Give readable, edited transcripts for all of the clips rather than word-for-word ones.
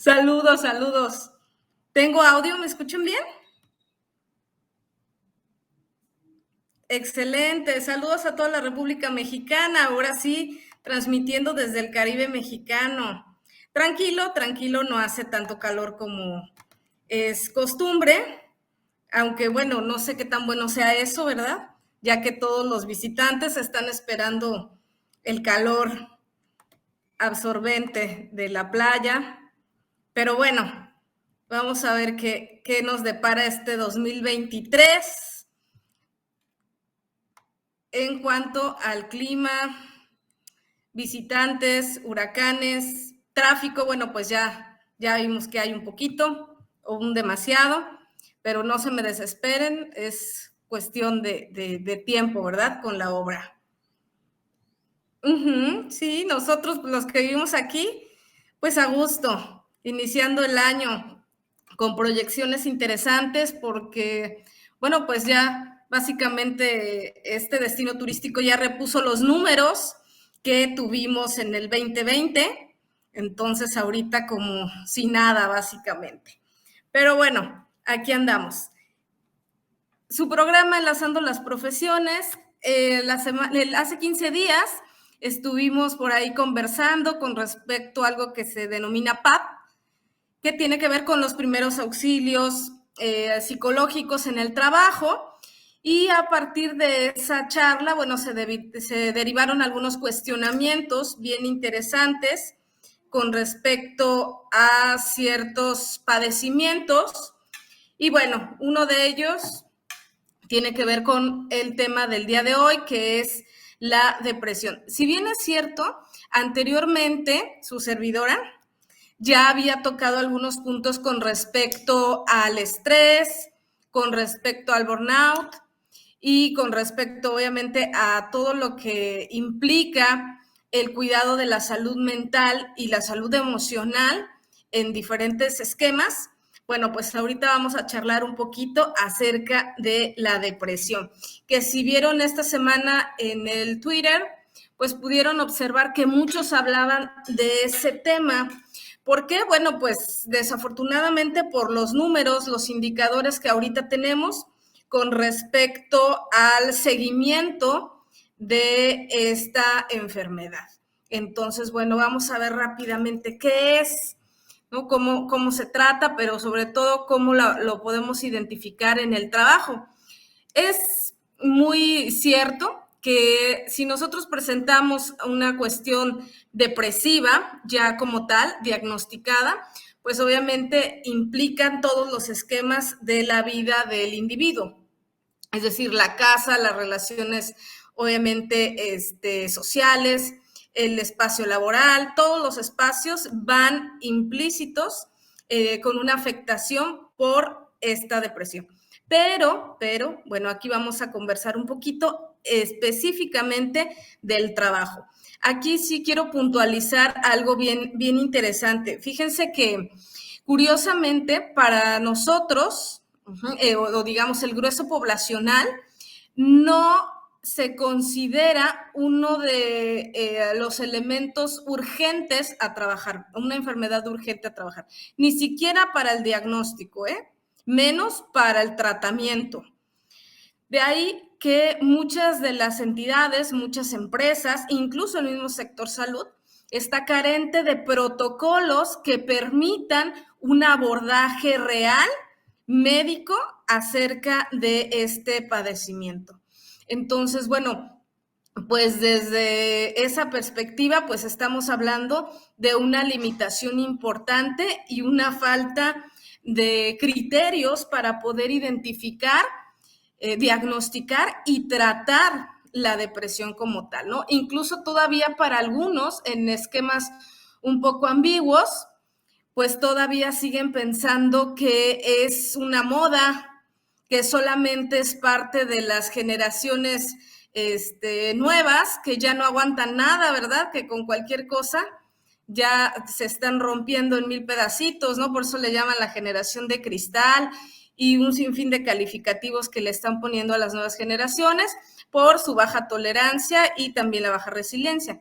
Saludos, saludos. ¿Tengo audio? ¿Me escuchan bien? Excelente. Saludos a toda la República Mexicana. Ahora sí, transmitiendo desde el Caribe mexicano. Tranquilo, tranquilo, no hace tanto calor como es costumbre, aunque bueno, no sé qué tan bueno sea eso, ¿verdad? Ya que todos los visitantes están esperando el calor absorbente de la playa. Pero bueno, vamos a ver qué nos depara este 2023 en cuanto al clima, visitantes, huracanes, tráfico. Bueno, pues ya vimos que hay un poquito o un demasiado, pero no se me desesperen, es cuestión de tiempo, ¿verdad? Con la obra. Sí, nosotros los que vivimos aquí, pues a gusto, iniciando el año con proyecciones interesantes porque, bueno, pues ya básicamente este destino turístico ya repuso los números que tuvimos en el 2020, entonces ahorita como si nada básicamente. Pero bueno, aquí andamos. Su programa Enlazando las Profesiones, hace 15 días estuvimos por ahí conversando con respecto a algo que se denomina PAP, que tiene que ver con los primeros auxilios psicológicos en el trabajo. Y a partir de esa charla, bueno, se derivaron algunos cuestionamientos bien interesantes con respecto a ciertos padecimientos. Y bueno, uno de ellos tiene que ver con el tema del día de hoy, que es la depresión. Si bien es cierto, anteriormente su servidora ya había tocado algunos puntos con respecto al estrés, con respecto al burnout y con respecto, obviamente, a todo lo que implica el cuidado de la salud mental y la salud emocional en diferentes esquemas. Bueno, pues ahorita vamos a charlar un poquito acerca de la depresión, que si vieron esta semana en el Twitter, pues pudieron observar que muchos hablaban de ese tema. ¿Por qué? Bueno, pues desafortunadamente por los números, los indicadores que ahorita tenemos con respecto al seguimiento de esta enfermedad. Entonces, bueno, vamos a ver rápidamente qué es, ¿no? Cómo se trata, pero sobre todo cómo lo podemos identificar en el trabajo. Es muy cierto que si nosotros presentamos una cuestión depresiva, ya como tal, diagnosticada, pues obviamente implican todos los esquemas de la vida del individuo. Es decir, la casa, las relaciones obviamente sociales, el espacio laboral, todos los espacios van implícitos con una afectación por esta depresión. Pero, bueno, aquí vamos a conversar un poquito específicamente del trabajo. Aquí sí quiero puntualizar algo bien interesante. Fíjense que, curiosamente, para nosotros, o digamos el grueso poblacional, no se considera uno de los elementos urgentes a trabajar, una enfermedad urgente a trabajar, ni siquiera para el diagnóstico, menos para el tratamiento. De ahí que muchas de las entidades, muchas empresas, incluso el mismo sector salud, está carente de protocolos que permitan un abordaje real médico acerca de este padecimiento. Entonces, bueno, pues desde esa perspectiva, pues estamos hablando de una limitación importante y una falta de criterios para poder identificar, diagnosticar y tratar la depresión como tal, ¿no? Incluso todavía para algunos en esquemas un poco ambiguos, pues todavía siguen pensando que es una moda, que solamente es parte de las generaciones nuevas, que ya no aguantan nada, ¿verdad? Que con cualquier cosa ya se están rompiendo en mil pedacitos, ¿no? Por eso le llaman la generación de cristal y un sinfín de calificativos que le están poniendo a las nuevas generaciones por su baja tolerancia y también la baja resiliencia.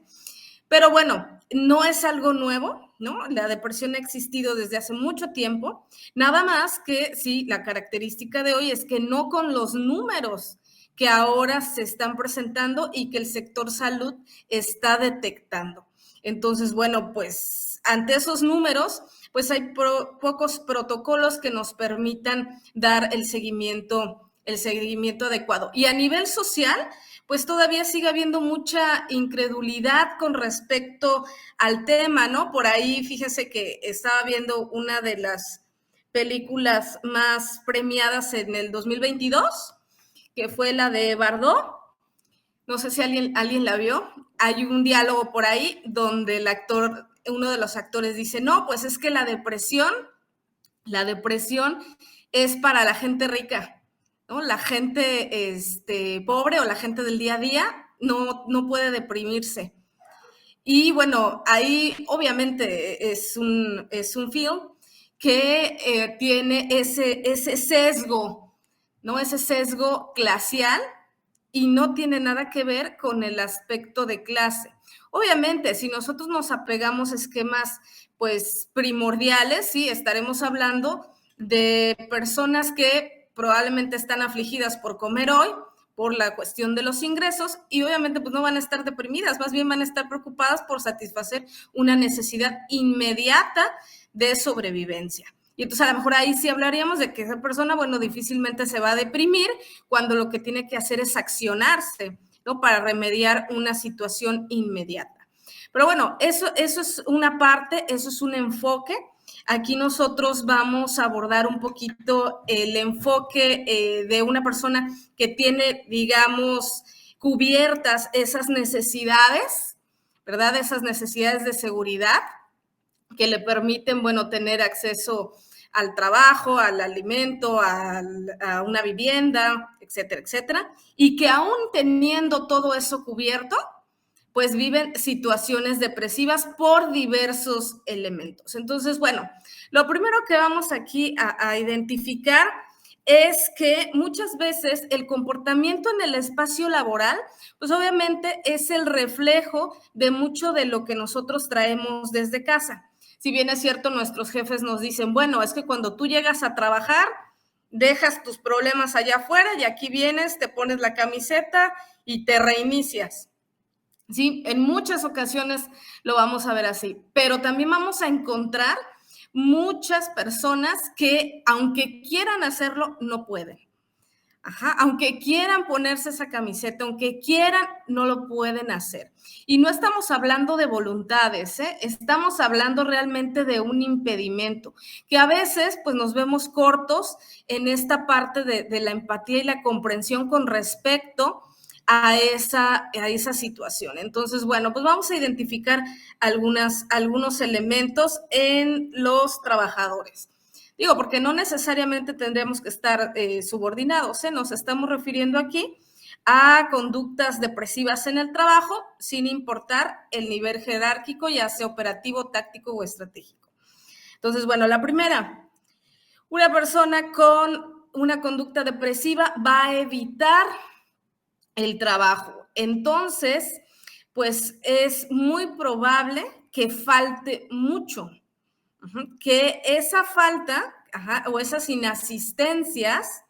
Pero bueno, no es algo nuevo, ¿no? La depresión ha existido desde hace mucho tiempo, nada más que sí, la característica de hoy es que no con los números que ahora se están presentando y que el sector salud está detectando. Entonces, bueno, pues ante esos números, pues hay pocos protocolos que nos permitan dar el seguimiento adecuado. Y a nivel social, pues todavía sigue habiendo mucha incredulidad con respecto al tema, ¿no? Por ahí, fíjese que estaba viendo una de las películas más premiadas en el 2022, que fue la de Bardot. No sé si alguien la vio. Hay un diálogo por ahí donde el actor, uno de los actores dice, no, pues es que la depresión es para la gente rica, ¿no? La gente pobre o la gente del día a día no puede deprimirse. Y bueno, ahí obviamente es un film que tiene ese sesgo, ¿no? Ese sesgo glacial y no tiene nada que ver con el aspecto de clase. Obviamente, si nosotros nos apegamos a esquemas pues primordiales, sí, estaremos hablando de personas que probablemente están afligidas por comer hoy, por la cuestión de los ingresos y obviamente pues no van a estar deprimidas, más bien van a estar preocupadas por satisfacer una necesidad inmediata de sobrevivencia. Y entonces a lo mejor ahí sí hablaríamos de que esa persona, bueno, difícilmente se va a deprimir cuando lo que tiene que hacer es accionarse, ¿no? Para remediar una situación inmediata. Pero bueno, eso es una parte, eso es un enfoque. Aquí nosotros vamos a abordar un poquito el enfoque de una persona que tiene, digamos, cubiertas esas necesidades, ¿verdad? Esas necesidades de seguridad que le permiten, bueno, tener acceso al trabajo, al alimento, a una vivienda, etcétera, etcétera, y que aún teniendo todo eso cubierto, pues viven situaciones depresivas por diversos elementos. Entonces, bueno, lo primero que vamos aquí a identificar es que muchas veces el comportamiento en el espacio laboral, pues obviamente es el reflejo de mucho de lo que nosotros traemos desde casa. Si bien es cierto, nuestros jefes nos dicen, bueno, es que cuando tú llegas a trabajar, dejas tus problemas allá afuera y aquí vienes, te pones la camiseta y te reinicias. Sí, en muchas ocasiones lo vamos a ver así, pero también vamos a encontrar muchas personas que, aunque quieran hacerlo, no pueden. Ajá, aunque quieran ponerse esa camiseta, aunque quieran, no lo pueden hacer. Y no estamos hablando de voluntades, ¿eh? Estamos hablando realmente de un impedimento, que a veces pues nos vemos cortos en esta parte de la empatía y la comprensión con respecto a esa situación. Entonces, bueno, pues vamos a identificar algunos elementos en los trabajadores. Digo, porque no necesariamente tendremos que estar subordinados, ¿eh? Nos estamos refiriendo aquí a conductas depresivas en el trabajo, sin importar el nivel jerárquico, ya sea operativo, táctico o estratégico. Entonces, bueno, la primera, una persona con una conducta depresiva va a evitar el trabajo. Entonces, pues es muy probable que falte mucho, que esa falta o esas inasistencias,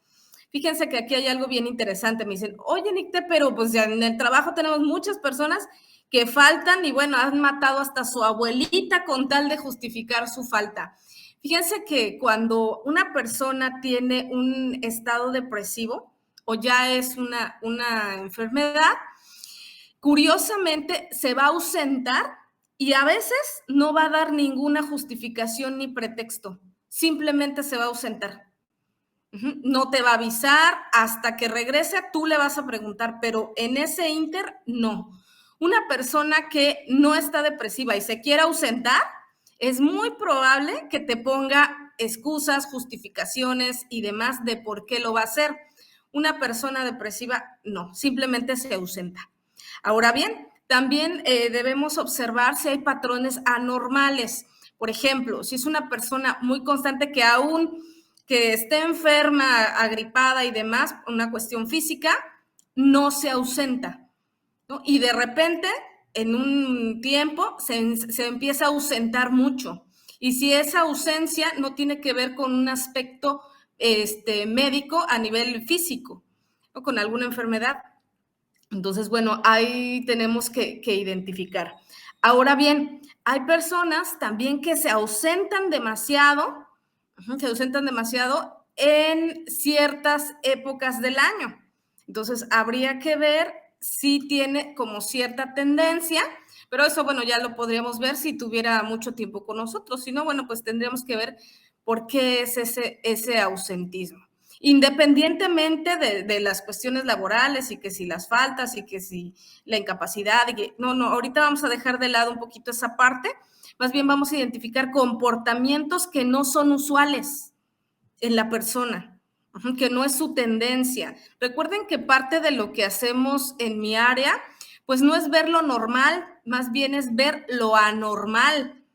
fíjense que aquí hay algo bien interesante, me dicen, oye, Nicte, pero pues ya en el trabajo tenemos muchas personas que faltan y bueno, han matado hasta su abuelita con tal de justificar su falta. Fíjense que cuando una persona tiene un estado depresivo o ya es una enfermedad, curiosamente se va a ausentar y a veces no va a dar ninguna justificación ni pretexto, simplemente se va a ausentar. No te va a avisar, hasta que regrese tú le vas a preguntar, pero en ese inter no. Una persona que no está depresiva y se quiere ausentar, es muy probable que te ponga excusas, justificaciones y demás de por qué lo va a hacer. Una persona depresiva no, simplemente se ausenta. Ahora bien, también debemos observar si hay patrones anormales. Por ejemplo, si es una persona muy constante que aún que esté enferma, agripada y demás, una cuestión física, no se ausenta, ¿no? Y de repente en un tiempo se empieza a ausentar mucho. Y si esa ausencia no tiene que ver con un aspecto médico a nivel físico o con alguna enfermedad. Entonces, bueno, ahí tenemos que identificar. Ahora bien, hay personas también que se ausentan demasiado en ciertas épocas del año. Entonces, habría que ver si tiene como cierta tendencia, pero eso, bueno, ya lo podríamos ver si tuviera mucho tiempo con nosotros. Si no, bueno, pues tendríamos que ver por qué es ese ausentismo. Independientemente de las cuestiones laborales y que si las faltas y que si la incapacidad, y que, no, ahorita vamos a dejar de lado un poquito esa parte, más bien vamos a identificar comportamientos que no son usuales en la persona, que no es su tendencia. Recuerden que parte de lo que hacemos en mi área, pues no es ver lo normal, más bien es ver lo anormal,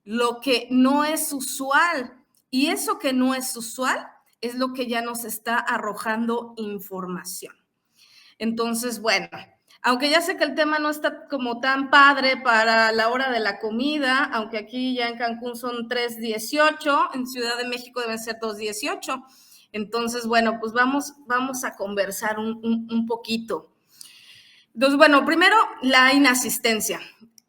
lo que no es usual. Y eso que no es usual es lo que ya nos está arrojando información. Entonces, bueno, aunque ya sé que el tema no está como tan padre para la hora de la comida, aunque aquí ya en Cancún son 3:18, en Ciudad de México deben ser 2:18. Entonces, bueno, pues vamos a conversar un poquito. Entonces, bueno, primero la inasistencia.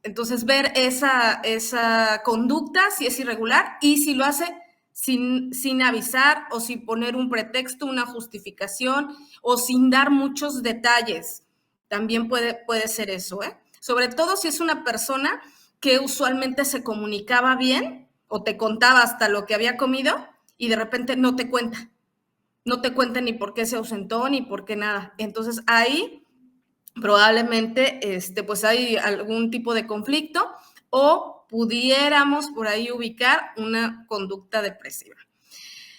Entonces, ver esa conducta, si es irregular y si lo hace sin avisar o sin poner un pretexto, una justificación o sin dar muchos detalles. También puede ser eso, ¿eh? Sobre todo si es una persona que usualmente se comunicaba bien o te contaba hasta lo que había comido y de repente no te cuenta. No te cuenta ni por qué se ausentó ni por qué nada. Entonces, ahí probablemente pues hay algún tipo de conflicto o pudiéramos por ahí ubicar una conducta depresiva.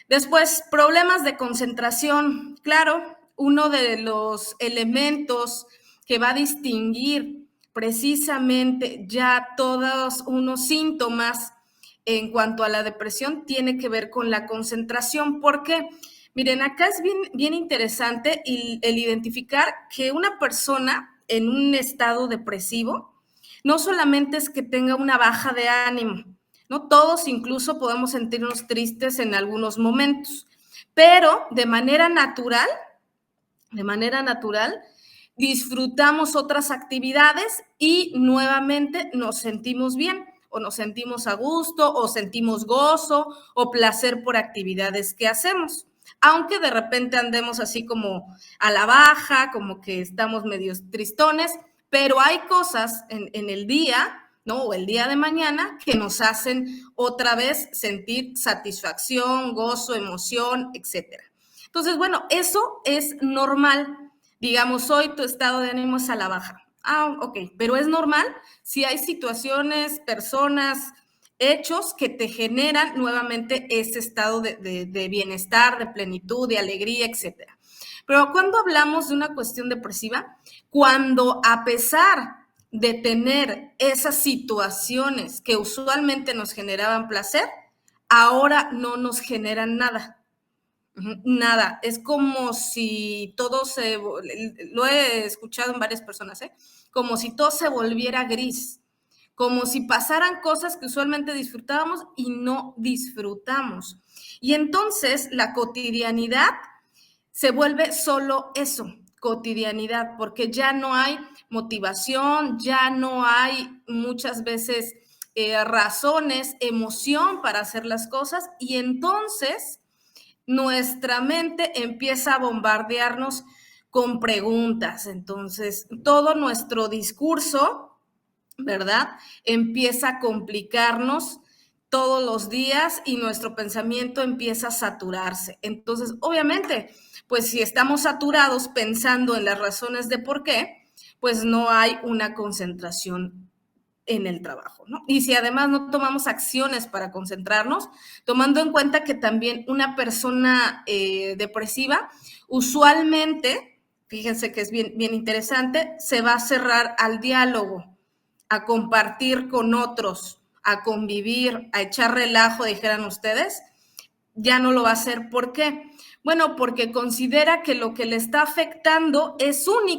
Después, problemas de concentración. Claro, uno de los elementos que va a distinguir precisamente ya todos unos síntomas en cuanto a la depresión tiene que ver con la concentración. ¿Por qué? Miren, acá es bien interesante el identificar que una persona en un estado depresivo no solamente es que tenga una baja de ánimo, ¿no? Todos incluso podemos sentirnos tristes en algunos momentos, pero de manera natural, disfrutamos otras actividades y nuevamente nos sentimos bien o nos sentimos a gusto o sentimos gozo o placer por actividades que hacemos. Aunque de repente andemos así como a la baja, como que estamos medios tristones, pero hay cosas en el día, ¿no? O el día de mañana que nos hacen otra vez sentir satisfacción, gozo, emoción, etcétera. Entonces, bueno, eso es normal. Digamos, hoy tu estado de ánimo es a la baja. Ok, pero es normal si hay situaciones, personas, hechos que te generan nuevamente ese estado de bienestar, de plenitud, de alegría, etcétera. Pero cuando hablamos de una cuestión depresiva, cuando a pesar de tener esas situaciones que usualmente nos generaban placer, ahora no nos generan nada. Nada, es como si todo lo he escuchado en varias personas, como si todo se volviera gris, como si pasaran cosas que usualmente disfrutábamos y no disfrutamos. Y entonces la cotidianidad se vuelve solo eso, cotidianidad, porque ya no hay motivación, ya no hay muchas veces razones, emoción para hacer las cosas y entonces nuestra mente empieza a bombardearnos con preguntas. Entonces, todo nuestro discurso, ¿verdad? Empieza a complicarnos todos los días y nuestro pensamiento empieza a saturarse. Entonces, obviamente, pues si estamos saturados pensando en las razones de por qué, pues no hay una concentración en el trabajo, ¿no? Y si además no tomamos acciones para concentrarnos, tomando en cuenta que también una persona depresiva, usualmente, fíjense que es bien interesante, se va a cerrar al diálogo, a compartir con otros, a convivir, a echar relajo, dijeran ustedes, ya no lo va a hacer. ¿Por qué? Bueno, porque considera que lo que le está afectando es único.